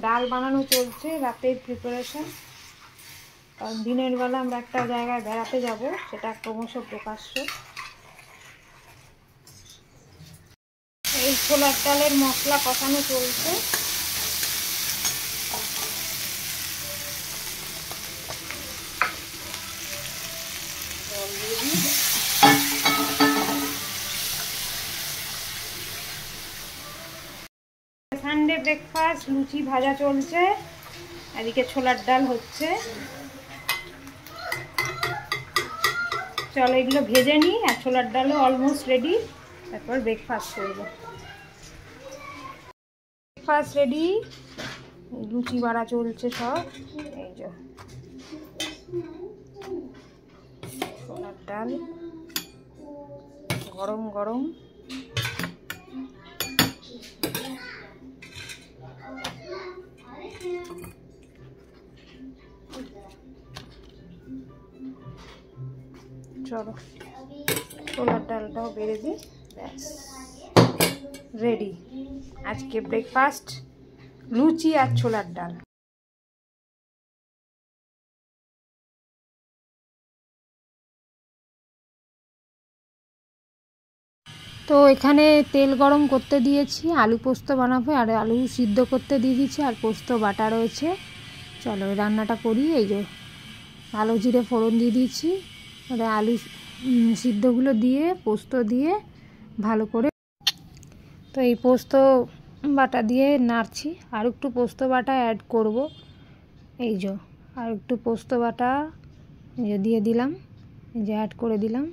ডাল বানানো চলছে, রাতের প্রিপারেশন। কারণ দিনের বেলা আমরা একটা জায়গায় বেড়াতে যাব, সেটা ক্রমশ প্রকাশ্য। এই ছোলার ডালের মশলা কষানো চলছে। সানডে ব্রেকফাস্ট, লুচি ভাজা চলছে, এদিকে ছোলার ডাল হচ্ছে। চলো এগুলো ভেজে নিই, আর ছোলার ডালও অলমোস্ট রেডি, তারপর ব্রেকফাস্ট করবো। ব্রেকফাস্ট রেডি, লুচি বাড়া চলছে সব। এই যে ছোলার ডাল গরম গরম। চলো ছোলার ডালটাও বেড়ে দিই, ব্যাস রেডি আজকে ব্রেকফাস্ট, লুচি আর ছোলার ডাল। তো এখানে তেল গরম করতে দিয়েছি, আলু পোস্ত বানাবো, আর আলু সিদ্ধ করতে দিয়ে দিচ্ছি, আর পোস্ত বাটা রয়েছে। চলো রান্নাটা করি। এই যে কালো জিরে ফোড়ন দিয়ে দিয়েছি, আর আলু সিদ্ধগুলো দিয়ে পোস্ত দিয়ে ভালো করে, তো এই পোস্ত বাটা দিয়ে নাড়ছি। আর একটু পোস্ত বাটা অ্যাড করব। এই যে আর একটু পোস্ত বাটা দিয়ে দিলাম, এই যে অ্যাড করে দিলাম।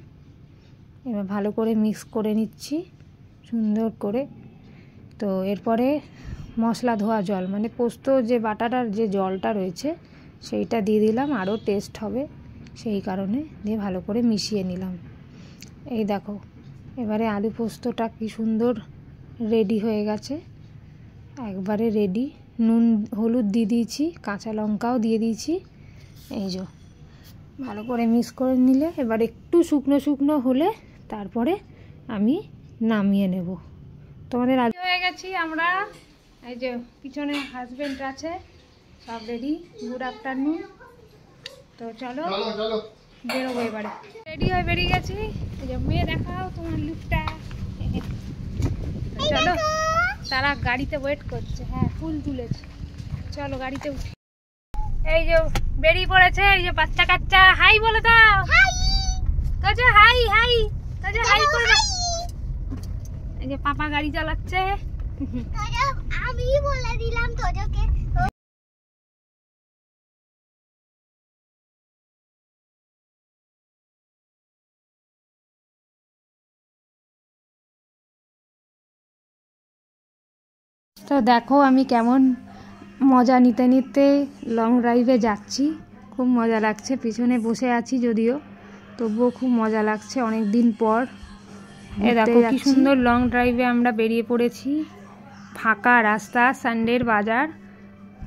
এবার ভালো করে মিক্স করে নিচ্ছি সুন্দর করে। তো এরপরে মশলা ধোয়া জল, মানে পোস্ত যে বাটাটার যে জলটা রয়েছে সেইটা দিয়ে দিলাম, আরও টেস্ট হবে সেই কারণে দিয়ে ভালো করে মিশিয়ে নিলাম। এই দেখো এবারে আলু পোস্তটা কি সুন্দর রেডি হয়ে গেছে, একবারে রেডি। নুন হলুদ দিয়ে দিয়েছি, কাঁচা লঙ্কাও দিয়ে দিয়েছি। এই যে ভালো করে মিক্স করে নিলে এবার একটু শুকনো শুকনো হলে তারপরে আমি নামিয়ে নেব। তোমাদের আজ হয়ে গেছি আমরা। এই যে পিছনে হাজবেন্ড আছে, সব রেডি। Good afternoon. তো চলো বেরোবো এবারে। রেডি হয়ে বেরিয়ে গেছি। এই যে মেয়ে, দেখাও তোমার লুকটা। চলো, তারা গাড়িতে ওয়েট করছে। হ্যাঁ ফুল তুলেছে, চলো গাড়িতে উঠি। এই যে বেরিয়ে পড়েছে, এই যে বাচ্চা কাচ্চা। হাই বলে দাও, কাজে হাই হাই, কাজে হাই করে দাও। এই যে পাপা গাড়ি চালাচ্ছে, আমি বলে দিলাম তোদেরকে। তো দেখো আমি কেমন মজা নিতে নিতে লং ড্রাইভে যাচ্ছি, খুব মজা লাগছে। পিছনে বসে আছি যদিও, তবুও খুব মজা লাগছে অনেক দিন পর। এ দেখো কি সুন্দর লং ড্রাইভে আমরা বেরিয়ে পড়েছি, ফাঁকা রাস্তা, সানডের বাজার,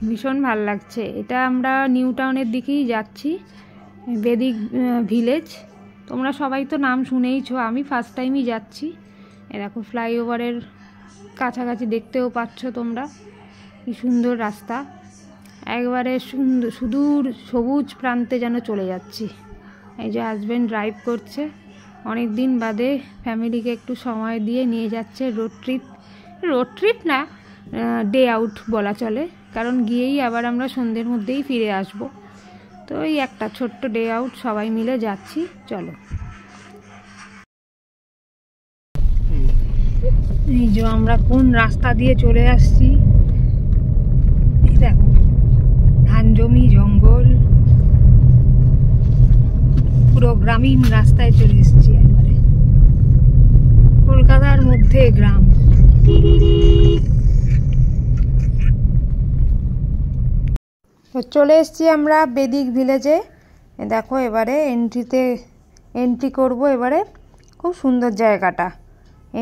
ভীষণ ভালো লাগছে। এটা আমরা নিউ টাউনের দিকেই যাচ্ছি, বেদিক ভিলেজ। তোমরা সবাই তো নাম শুনেইছো, আমি ফার্স্ট টাইমই যাচ্ছি। এ দেখো ফ্লাইওভারের কাছাকাছি দেখতেও পাচ্ছ তোমরা কি সুন্দর রাস্তা, একবারে সুন্দর সুদূর সবুজ প্রান্তে যেন চলে যাচ্ছি। এই যে হাজব্যান্ড ড্রাইভ করছে, অনেক দিন বাদে ফ্যামিলিকে একটু সময় দিয়ে নিয়ে যাচ্ছে। রোড ট্রিপ না, ডে আউট বলা চলে, কারণ গিয়েই আবার আমরা সন্ধ্যের মধ্যেই ফিরে আসব। তো এই একটা ছোট্ট ডে আউট, সবাই মিলে যাচ্ছি। চলো এই যে আমরা কোন রাস্তা দিয়ে চলে আসছি, দেখো ধান জমি, জঙ্গল, পুরো গ্রামীণ রাস্তায় চলে এসেছি। একবারে কলকাতার মধ্যে গ্রাম। তো চলে এসেছি আমরা বেদিক ভিলেজে। দেখো এবারে এন্ট্রি করব। এবারে খুব সুন্দর জায়গাটা,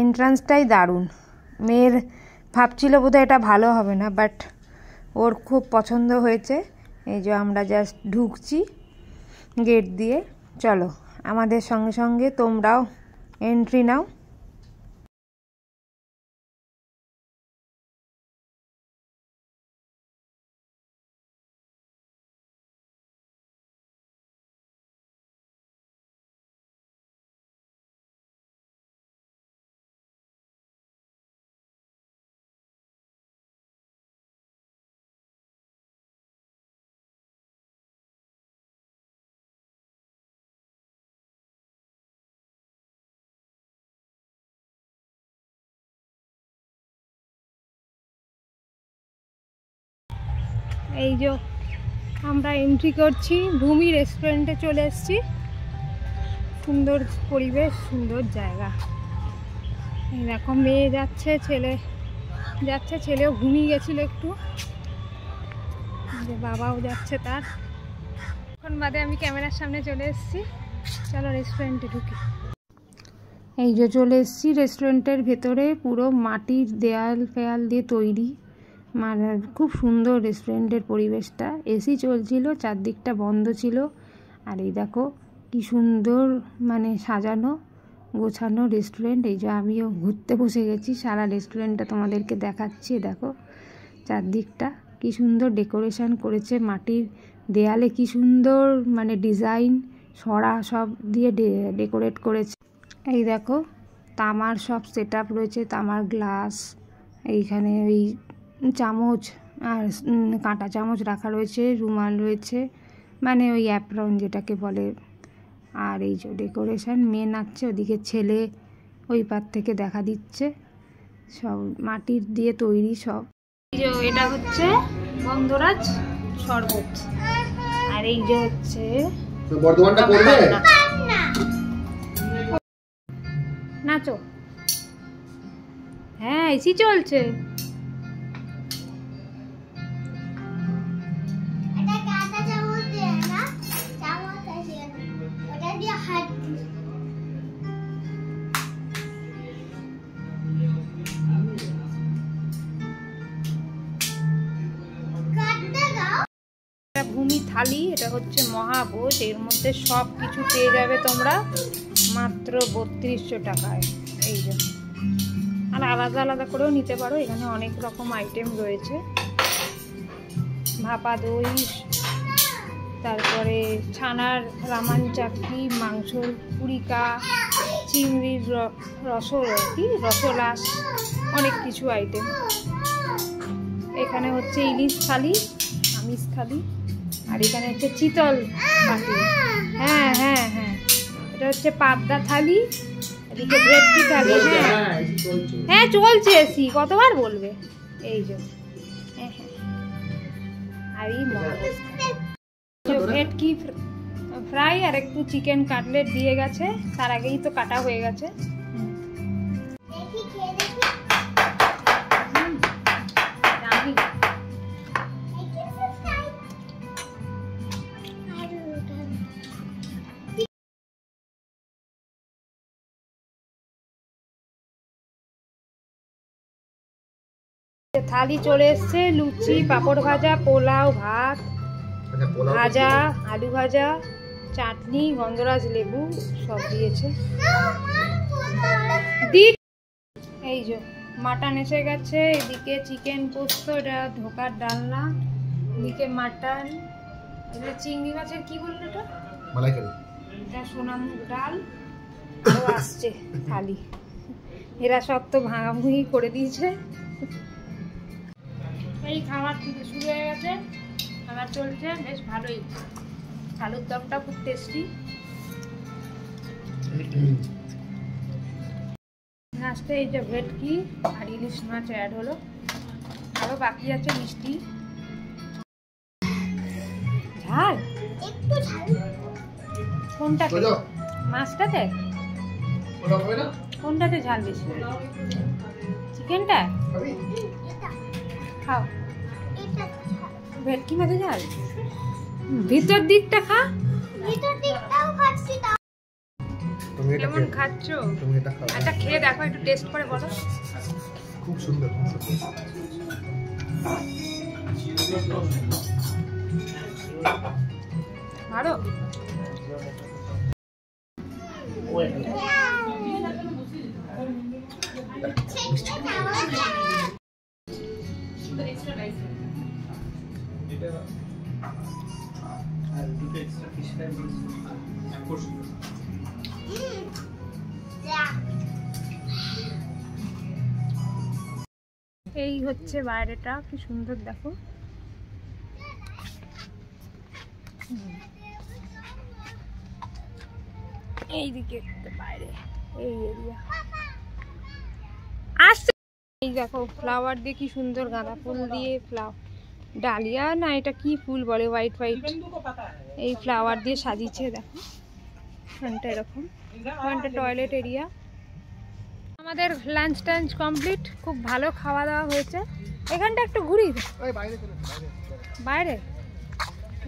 এন্ট্রান্সটাই দারুণ। মেয়ের ভাবছিল বোধহয় এটা ভালো হবে না, বাট ওর খুব পছন্দ হয়েছে। এই যে আমরা জাস্ট ঢুকছি গেট দিয়ে। চলো আমাদের সঙ্গে সঙ্গে তোমরাও এন্ট্রি নাও। এই যে আমরা এন্ট্রি করছি, ভূমি রেস্টুরেন্টে চলে এসেছি। সুন্দর পরিবেশ, সুন্দর জায়গা। এই দেখো মেয়ে যাচ্ছে, ছেলে যাচ্ছে, ছেলেও ঘুমিয়ে গেছিলো একটু, যে বাবাও যাচ্ছে তার। এখন বাদে আমি ক্যামেরার সামনে চলে এসেছি। চলো রেস্টুরেন্টে ঢুকি। এই যে চলে এসেছি রেস্টুরেন্টের ভেতরে। পুরো মাটির দেয়াল ফেয়াল দিয়ে তৈরি, মানে খুব সুন্দর রেস্টুরেন্টের পরিবেশটা। এসি চলছিল, চারদিকটা বন্ধ ছিল। আর এই দেখো কি সুন্দর মানে সাজানো গোছানো রেস্টুরেন্ট। এই যে আমিও ঘুরতে বসে গেছি, সারা রেস্টুরেন্টটা তোমাদেরকে দেখাচ্ছি। দেখো চারদিকটা কি সুন্দর ডেকোরেশন করেছে, মাটির দেয়ালে কি সুন্দর মানে ডিজাইন সরা সব দিয়ে ডেকোরেট করেছে। এই দেখো তামার সব সেট আপ রয়েছে, তামার গ্লাস, এইখানে ওই চামচ আর কাঁটা চামচ রাখা রয়েছে, রুমাল রয়েছে, মানে ওই অ্যাপ্রন যেটাকে বলে। আর এই যে ডেকোরেশন, মেয়ে নাচছে, ওদিকে ছেলে ওই পার থেকে দেখা দিচ্ছে। সব মাটির দিয়ে তৈরি সব। এই যে এটা হচ্ছে গন্ধরাজ শরবত, আর এই যে হচ্ছে বর্ধমানটা করবে নাচো। হ্যাঁ এসি চলছে। ভূমি থালি, এটা হচ্ছে মহাভোজ। এর মধ্যে সব কিছু পেয়ে যাবে তোমরা মাত্র 3200 টাকায়। এই যে আর আলাদা আলাদা করেও নিতে পারো, এখানে অনেক রকম আইটেম রয়েছে। ভাপা দই, তারপরে ছানার রামান চাকরি, মাংসর পুরিকা, চিংড়ির রসলাস, অনেক কিছু আইটেম। এখানে হচ্ছে ইলিশ থালি, আমিষ থালি, আর এখানে হচ্ছে চিতল পাটি। হ্যাঁ হ্যাঁ হ্যাঁ, এটা হচ্ছে পাবদা থালি, এদিকে ভেটকি থালি। হ্যাঁ হ্যাঁ চলছে এসি, কতবার বলবে। এই যে হ্যাঁ হ্যাঁ, আর এই ভেটকি ফ্রাই আর একটু চিকেন কাটলেট দিয়ে গেছে, তার আগেই তো কাটা হয়ে গেছে। থালি চলে এসছে, লুচি, পাঁপড় ভাজা, পোলাও, ভাত ভাজা, আলু ভাজা, চাটনি, গন্ধরাজ লেবু সব দিয়েছে। এই যে মাটন এসে গেছে, এদিকে চিকেন পোস্ত, এটা ঢোকার ডালনা, এদিকে মাটন, এটা চিংড়ি মাছের কি বললো এটা, মালাইকারি, এটা সোনামুখ ডাল, আরও আসছে থালি। এরা সব তো ভাঙাভুঙি করে দিয়েছে। এই খাবার শুরু হয়ে গেছে, খাবার চলছে বেশ ভালোই। আলুর দমটা খুব টেস্টি। লাস্টে এই যে ভেটকি আর ইলিশ মাছ অ্যাড হলো, আরও বাকি আছে মিষ্টি। ঝাল একটু ঝাল কোনটাতে, মাছটাতে কোনটাতে ঝাল বেশি? চিকেনটা খাও, ভেটকি মাঝে ঝাল, ভিতর দিকটা খা। ভিতর দিকটাও খাচ্ছি। কেমন খাচ্ছ? এটা খেয়ে দেখো, একটু টেস্ট করে বলো। খুব সুন্দর, ভালো। এই হচ্ছে বাইরেটা, কি সুন্দর দেখো। এইদিকে বাইরে এই এরিয়া আসছে। এই দেখো ফ্লাওয়ার দিয়ে কি সুন্দর, গাঁদা ফুল দিয়ে ডালিয়া না, এটা কি ফুল বলে, হোয়াইট হোয়াইট, এই ফ্লাওয়ার দিয়ে সাজিয়েছে। দেখো এখানটা এরকম, ওখানটা টয়লেট এরিয়া। আমাদের লাঞ্চ টাঞ্চ কমপ্লিট, খুব ভালো খাওয়া দাওয়া হয়েছে। এখানটা একটু ঘুরি, বাইরে,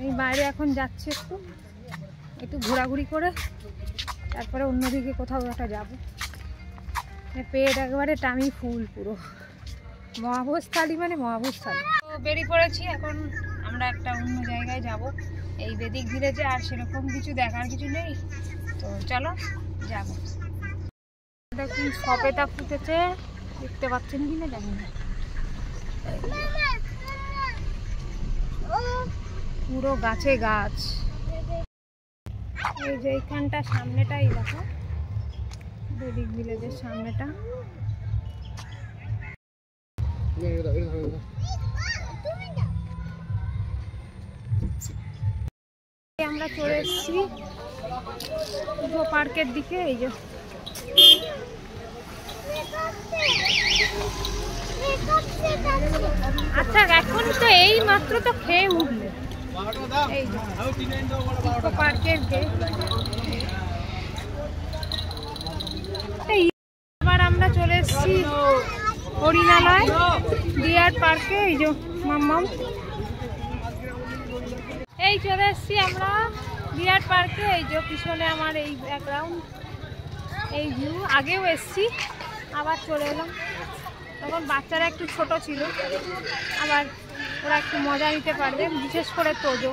এই বাইরে এখন যাচ্ছে, একটু একটু ঘোরাঘুরি করে তারপরে অন্যদিকে কোথাও একটা যাবো। পেট একবারে টামি ফুল, পুরো মহাভোজ থালি মানে মহাভোজ থালি। তো বেরিয়ে পড়েছি, এখন আমরা একটা অন্য জায়গায় যাব। এই বেদিক ভিলেজে আর সেরকম কিছু দেখার কিছু নেই, তো চলো যাবো। দেখুন সবেদা ফুটেছে, দেখতে পাচ্ছেন কিনা জানি না, পুরো গাছে গাছ। এই যে এইখানটা সামনেটাই দেখো, বেদিক ভিলেজের সামনেটা। আমরা চলে এসেছি ইকো পার্কের দিকে। এই যে আচ্ছা, এখন তো এই মাত্র তো খেয়ে উঠলে, এই যে ইকো পার্কের গেট। আবার আমরা চলে এসেছি হরিণালয় ডিয়ার পার্কে। এই যে মাম্মাম, এই চলে এসেছি আমরা ডিয়ার পার্কে। এই যে পিছনে আমার এই ব্যাকগ্রাউন্ড, এই ভিউ। আগেও এসেছি, আবার চলে এলাম। তখন বাচ্চারা একটু ছোট ছিল, আবার ওরা একটু মজা নিতে পারবে, বিশেষ করে তোজো।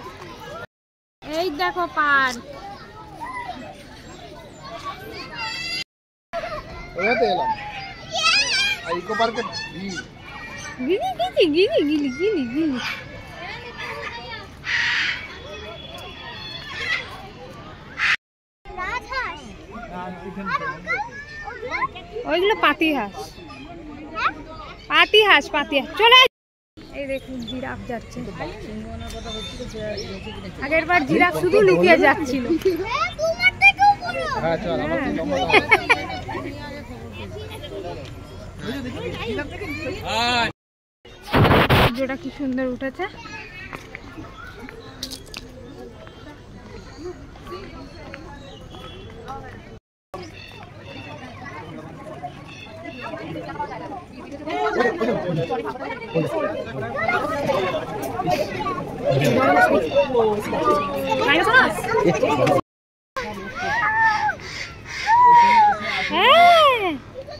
এই দেখো পার্ক, ইকো পার্কে গিলি গিলি গিলি গিলি গিলি গিলি। ওইগুলো পাতি হাঁস, পাতি হাঁস, পাতি হাঁস। চলে এই দেখুন জিরাফ যাচ্ছে। আগের বার জিরাফ শুধু লুকিয়ে যাচ্ছিল। যেটা কি সুন্দর উঠেছে।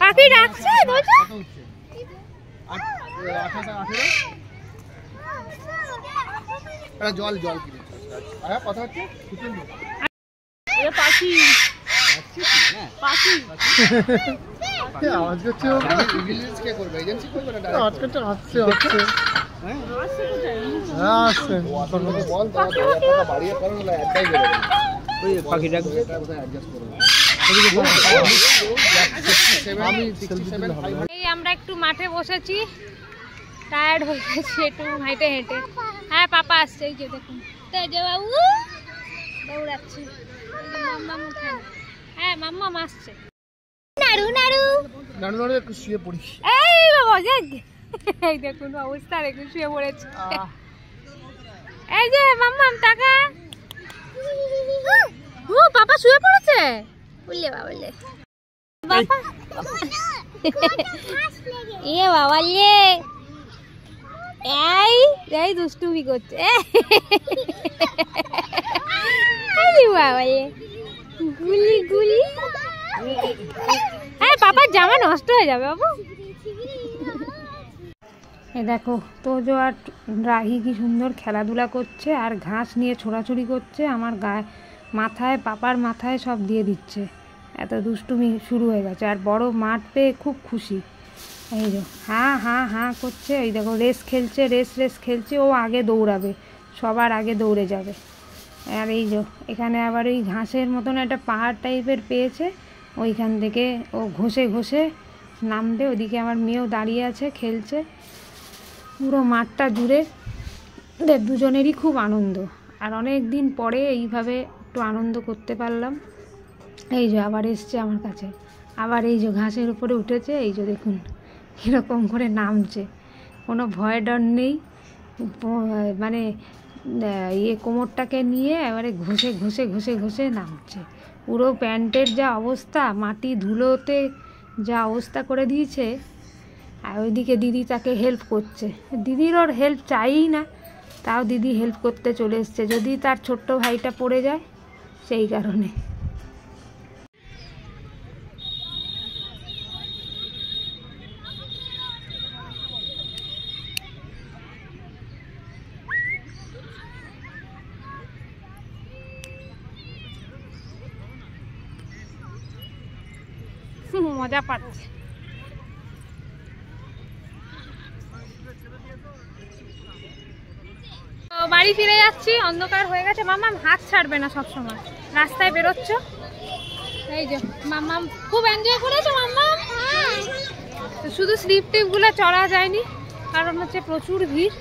পাখি ডাকছে, জল জল কথা হচ্ছে পাখি পাখি আওয়াজ করছে, কে করবে? এজেন্সি করবে না, আজকে আসছে আসছে আসছে বল দাদা বাড়িয়ে করো না, একটাই বেরোবে ওই পাখি ডাক অ্যাডজাস্ট করব। এই আমরা একটু মাঠে বসেছি, টায়ার্ড হয়ে গেছি একটু হেঁটে হেঁটে। হ্যাঁ পাপা আসছে, এই যে দেখুন বাবু দৌড়াচ্ছে। হ্যাঁ মাম্মাম আসছে। নাড়ু নাড়ু নাড়ু নাড়ু একটু শুয়ে পড়ি। এই বাবা, এই দেখুন অবস্থা, দেখুন শুয়ে পড়েছে। এই যে মাম্মাম টাকা, ও পাপা শুয়ে পড়েছে। বললে বাবলে বাবা, এ বাবা লে, এই দুষ্টুমি করছে। গুলি গুলি, হ্যাঁ পাপার জামা নষ্ট হয়ে যাবে বাবু। এ দেখো তোজো আর রাহি কি সুন্দর খেলাধুলা করছে, আর ঘাস নিয়ে ছোড়াছুড়ি করছে। আমার গায়ে মাথায়, পাপার মাথায় সব দিয়ে দিচ্ছে, এত দুষ্টুমি শুরু হয়ে গেছে। আর বড় মাঠ পেয়ে খুব খুশি। এই যে হ্যাঁ হ্যাঁ হ্যাঁ করছে। এই দেখো রেস খেলছে, রেস খেলছে। ও আগে দৌড়াবে, সবার আগে দৌড়ে যাবে। আর এই যে এখানে আবার এই ঘাসের মতন একটা পাহাড় টাইপের পেয়েছে, ওইখান থেকে ও ঘষে ঘষে নামবে। ওদিকে আমার মেয়েও দাঁড়িয়ে আছে, খেলছে। পুরো মাঠটা জুড়ে দুজনেরই খুব আনন্দ। আর অনেক দিন পরে এইভাবে একটু আনন্দ করতে পারলাম। এই যে আবার এসছে আমার কাছে, আবার এই যে ঘাসের উপরে উঠেছে। এই যে দেখুন কীরকম করে নামছে, কোনো ভয় ডর নেই। মানে ইয়ে কোমরটাকে নিয়ে এবারে ঘষে ঘষে ঘষে ঘষে নামছে। পুরো প্যান্টের যা অবস্থা, মাটি ধুলোতে যা অবস্থা করে দিয়েছে। আর ওইদিকে দিদি তাকে হেল্প করছে। দিদির ওর হেল্প চাইই না, তাও দিদি হেল্প করতে চলে এসছে, যদি তার ছোট্ট ভাইটা পড়ে যায় সেই কারণে। মজা পাচ্ছে। বাড়ি ফিরে যাচ্ছি, অন্ধকার হয়ে গেছে। মাম্মাম হাত ছাড়বে না, সবসময় রাস্তায় বেরোচ্ছ। এই যে মাম্মাম খুব এনজয় করেছো মাম্মাম। তো শুধু স্লিপ টিপগুলো চড়া যায়নি, কারণ হচ্ছে প্রচুর ভিড়।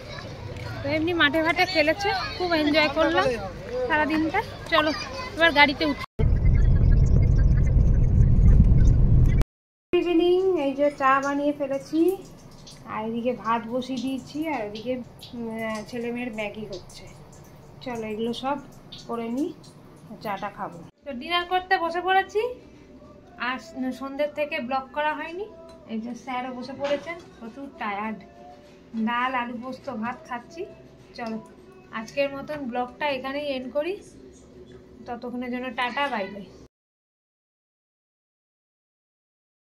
তো এমনি মাঠে ঘাটে খেলেছে, খুব এনজয় করলাম সারাদিনটা। চলো এবার গাড়িতে উঠি। ইভিনিং, এই যে চা বানিয়ে ফেলেছি, আর এদিকে ভাত বসিয়ে দিয়েছি, আর এদিকে ছেলে মেয়ের ম্যাগি হচ্ছে। চলো এগুলো সব করে নিই, চাটা খাবো। তো ডিনার করতে বসে পড়েছি। আর সন্ধ্যের থেকে ব্লগ করা হয়নি। এই যে স্যারও বসে পড়েছেন, প্রচুর টায়ার্ড। ডাল আলু পোস্ত ভাত খাচ্ছি। চলো আজকের মতন ব্লগটা এখানেই এন্ড করি। ততক্ষণের জন্য টাটা, বাই বাই।